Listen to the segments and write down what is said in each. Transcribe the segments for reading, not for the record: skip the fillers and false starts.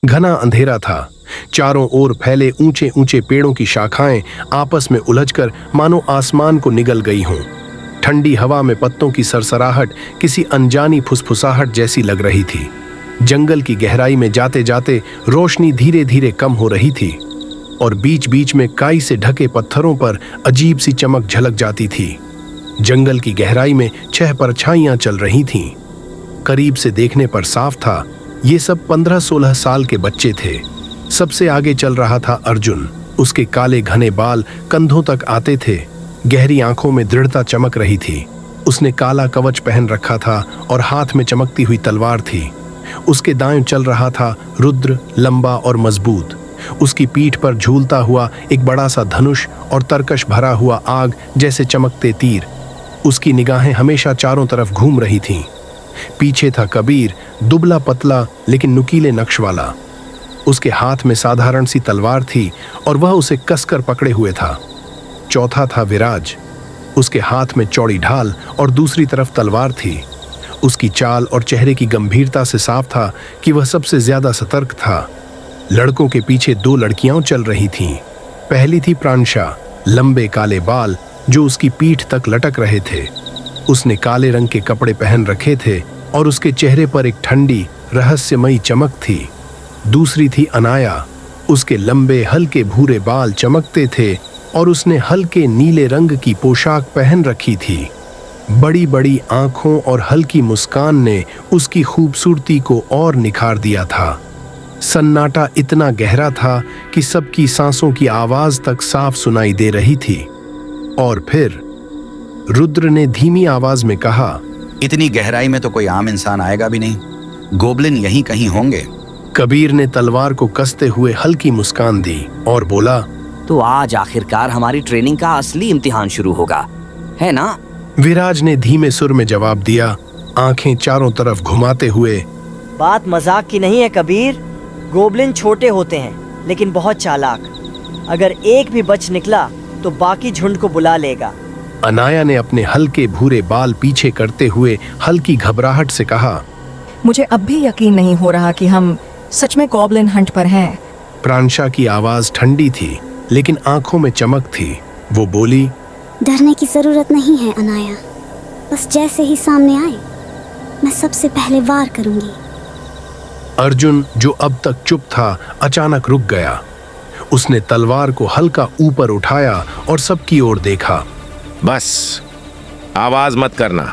घना अंधेरा था। चारों ओर फैले ऊंचे ऊंचे पेड़ों की शाखाएं आपस में उलझकर मानो आसमान को निगल गई हों। ठंडी हवा में पत्तों की सरसराहट किसी अनजानी फुसफुसाहट जैसी लग रही थी। जंगल की गहराई में जाते जाते रोशनी धीरे धीरे कम हो रही थी और बीच बीच में काई से ढके पत्थरों पर अजीब सी चमक झलक जाती थी। जंगल की गहराई में 6 परछाइयां चल रही थीं। करीब से देखने पर साफ था ये सब 15-16 साल के बच्चे थे। सबसे आगे चल रहा था अर्जुन। उसके काले घने बाल कंधों तक आते थे। गहरी आंखों में दृढ़ता चमक रही थी। उसने काला कवच पहन रखा था और हाथ में चमकती हुई तलवार थी। उसके दाएं चल रहा था रुद्र, लंबा और मजबूत। उसकी पीठ पर झूलता हुआ एक बड़ा सा धनुष और तरकश भरा हुआ आग जैसे चमकते तीर। उसकी निगाहें हमेशा चारों तरफ घूम रही थीं। पीछे था कबीर, दुबला पतला लेकिन नुकीले नक्श वाला। उसके हाथ में साधारण सी तलवार थी और वह उसे कसकर पकड़े हुए था। चौथा था विराज। उसके हाथ में चौड़ी ढाल और दूसरी तरफ तलवार थी। उसकी चाल और चेहरे की गंभीरता से साफ था कि वह सबसे ज्यादा सतर्क था। लड़कों के पीछे 2 लड़कियां चल रही थीं। पहली थी प्रांशा, लंबे काले बाल जो उसकी पीठ तक लटक रहे थे। उसने काले रंग के कपड़े पहन रखे थे और उसके चेहरे पर एक ठंडी रहस्यमयी चमक थी। दूसरी थी अनाया। उसके लंबे हल्के भूरे बाल चमकते थे और उसने हल्के नीले रंग की पोशाक पहन रखी थी। बड़ी बड़ी आंखों और हल्की मुस्कान ने उसकी खूबसूरती को और निखार दिया था। सन्नाटा इतना गहरा था कि सबकी सांसों की आवाज तक साफ सुनाई दे रही थी। और फिर रुद्र ने धीमी आवाज में कहा, इतनी गहराई में तो कोई आम इंसान आएगा भी नहीं। गोब्लिन यहीं कहीं होंगे। कबीर ने तलवार को कसते हुए हल्की मुस्कान दी और बोला, तो आज आखिरकार हमारी ट्रेनिंग का असली इम्तिहान शुरू होगा, है ना? विराज ने धीमे सुर में जवाब दिया, आंखें चारों तरफ घुमाते हुए। बात मजाक की नहीं है कबीर। गोब्लिन छोटे होते हैं लेकिन बहुत चालाक। अगर एक भी बच निकला तो बाकी झुंड को बुला लेगा। अनाया ने अपने हल्के भूरे बाल पीछे करते हुए हल्की घबराहट से कहा, मुझे अब भी यकीन नहीं हो रहा कि हम सच में गॉब्लिन हंट पर हैं। प्रांशा की आवाज ठंडी थी लेकिन आंखों में चमक थी। वो बोली, डरने की जरूरत नहीं है अनाया। बस जैसे ही सामने आए मैं सबसे पहले वार करूंगी। अर्जुन जो अब तक चुप था अचानक रुक गया। उसने तलवार को हल्का ऊपर उठाया और सबकी ओर देखा। बस आवाज मत करना,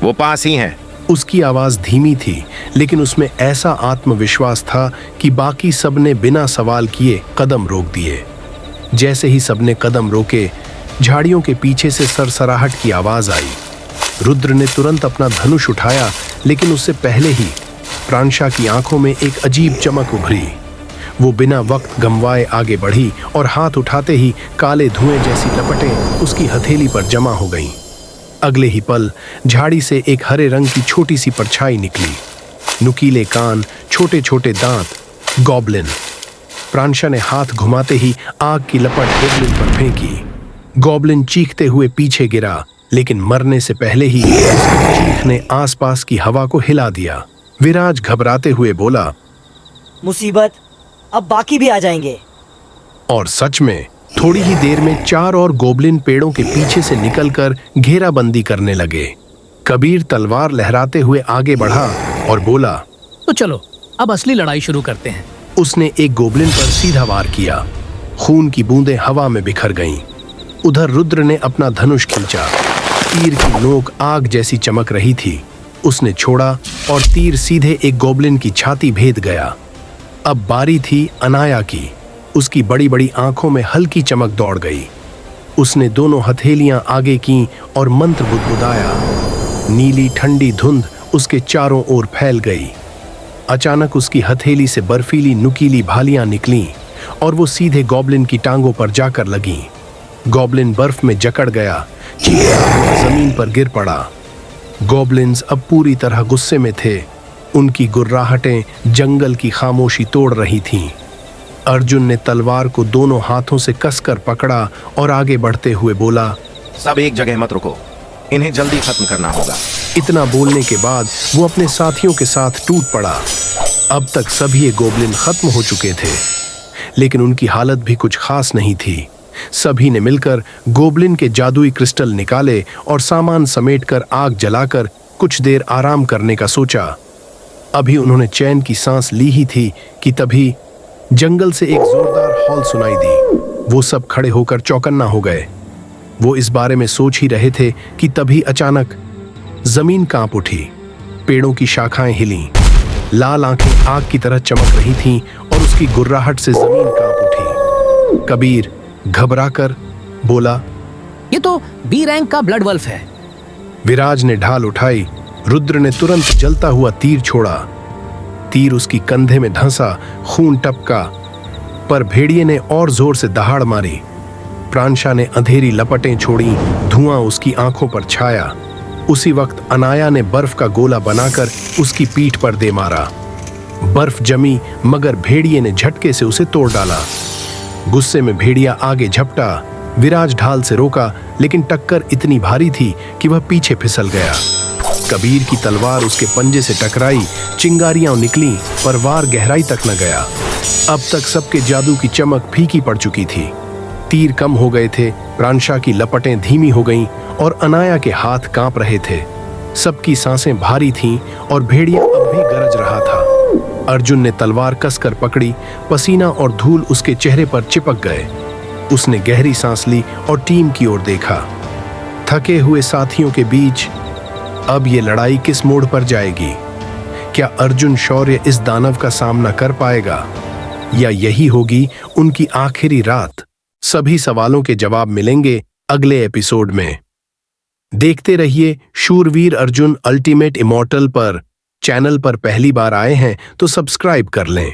वो पास ही हैं। उसकी आवाज धीमी थी लेकिन उसमें ऐसा आत्मविश्वास था कि बाकी सबने बिना सवाल किए कदम रोक दिए। जैसे ही सबने कदम रोके, झाड़ियों के पीछे से सरसराहट की आवाज आई। रुद्र ने तुरंत अपना धनुष उठाया लेकिन उससे पहले ही प्रांशा की आंखों में एक अजीब चमक उभरी। वो बिना वक्त गंवाए आगे बढ़ी और हाथ उठाते ही काले धुएं जैसी लपटें उसकी हथेली पर जमा हो गईं। अगले ही पल झाड़ी से एक हरे रंग की छोटी सी परछाई निकली। नुकीले कान, छोटे छोटे दांत, गॉब्लिन। प्रांशा ने हाथ घुमाते ही आग की लपट गॉब्लिन पर फेंकी। गॉब्लिन चीखते हुए पीछे गिरा लेकिन मरने से पहले ही उसकी चीख ने आसपास की हवा को हिला दिया। विराज घबराते हुए बोला, मुसीबत, अब बाकी भी आ जाएंगे। और सच में थोड़ी ही देर में 4 और गोब्लिन पेड़ों के पीछे से निकलकर घेराबंदी करने लगे। कबीर तलवार लहराते हुए आगे बढ़ा और बोला, तो चलो अब असली लड़ाई शुरू करते हैं। उसने एक गोब्लिन पर सीधा वार किया। खून की बूंदें हवा में बिखर गईं। उधर रुद्र ने अपना धनुष खींचा। तीर की नोक आग जैसी चमक रही थी। उसने छोड़ा और तीर सीधे एक गोब्लिन की छाती भेद गया। अब बारी थी अनाया की। उसकी बड़ी बड़ी आंखों में हल्की चमक दौड़ गई। उसने दोनों हथेलियां आगे की और मंत्र बुदबुदाया। नीली ठंडी धुंध उसके चारों ओर फैल गई। अचानक उसकी हथेली से बर्फीली नुकीली भालियां निकलीं और वो सीधे गॉब्लिन की टांगों पर जाकर लगीं। गॉब्लिन बर्फ में जकड़ गया, चीखता हुआ जमीन पर गिर पड़ा। गॉब्लिन्स अब पूरी तरह गुस्से में थे। उनकी गुर्राहटें जंगल की खामोशी तोड़ रही थीं। अर्जुन ने तलवार को दोनों हाथों से कसकर पकड़ा और आगे बढ़ते हुए बोला, सब एक जगह मत रुको, इन्हें जल्दी खत्म करना होगा। इतना बोलने के बाद वो अपने साथियों के साथ टूट पड़ा। अब तक सभी ये गोब्लिन खत्म हो चुके थे, लेकिन उनकी हालत भी कुछ खास नहीं थी। सभी ने मिलकर गोब्लिन के जादुई क्रिस्टल निकाले और सामान समेटकर आग जलाकर कुछ देर आराम करने का सोचा। अभी उन्होंने चैन की सांस ली ही थी कि तभी जंगल से एक जोरदार हॉल सुनाई दी। वो सब खड़े होकर चौकन्ना हो गए। वो इस बारे में सोच ही रहे थे कि तभी अचानक जमीन कांप उठी, पेड़ों की शाखाएं हिलीं, लाल आंखें आग की तरह चमक रही थीं और उसकी गुर्राहट से जमीन कांप उठी। कबीर घबराकर बोला, ये तो बी रैंक का ब्लड वल्फ है। विराज ने ढाल उठाई। रुद्र ने तुरंत जलता हुआ तीर छोड़ा। तीर उसकी कंधे में धंसा, खून टपका, पर भेड़िए ने और जोर से दहाड़ मारी। प्रांशा ने अंधेरी लपटें छोड़ी, धुआं उसकी आंखों पर छाया। उसी वक्त अनाया ने बर्फ का गोला बनाकर उसकी पीठ पर दे मारा। बर्फ जमी, मगर भेड़िए ने झटके से उसे तोड़ डाला। गुस्से में भेड़िया आगे झपटा। विराज ढाल से रोका, लेकिन टक्कर इतनी भारी थी कि वह पीछे फिसल गया। कबीर की तलवार उसके पंजे से टकराई, चिंगारियां निकली, पर वार गहराई तक न गया। अब तक सबके जादू की चमक फीकी पड़ चुकी थी। तीर कम हो गए थे, प्रांशा की लपटें धीमी हो गईं और अनाया के हाथ कांप रहे थे। सबकी सांसें भारी थीं और भेड़िया अब भी गरज रहा था। अर्जुन ने तलवार कसकर पकड़ी, पसीना और धूल उसके चेहरे पर चिपक गए। उसने गहरी सांस ली और टीम की ओर देखा। थके हुए साथियों के बीच अब ये लड़ाई किस मोड़ पर जाएगी? क्या अर्जुन शौर्य इस दानव का सामना कर पाएगा, या यही होगी उनकी आखिरी रात? सभी सवालों के जवाब मिलेंगे अगले एपिसोड में। देखते रहिए शूरवीर अर्जुन अल्टीमेट इमॉर्टल पर। चैनल पर पहली बार आए हैं तो सब्सक्राइब कर लें।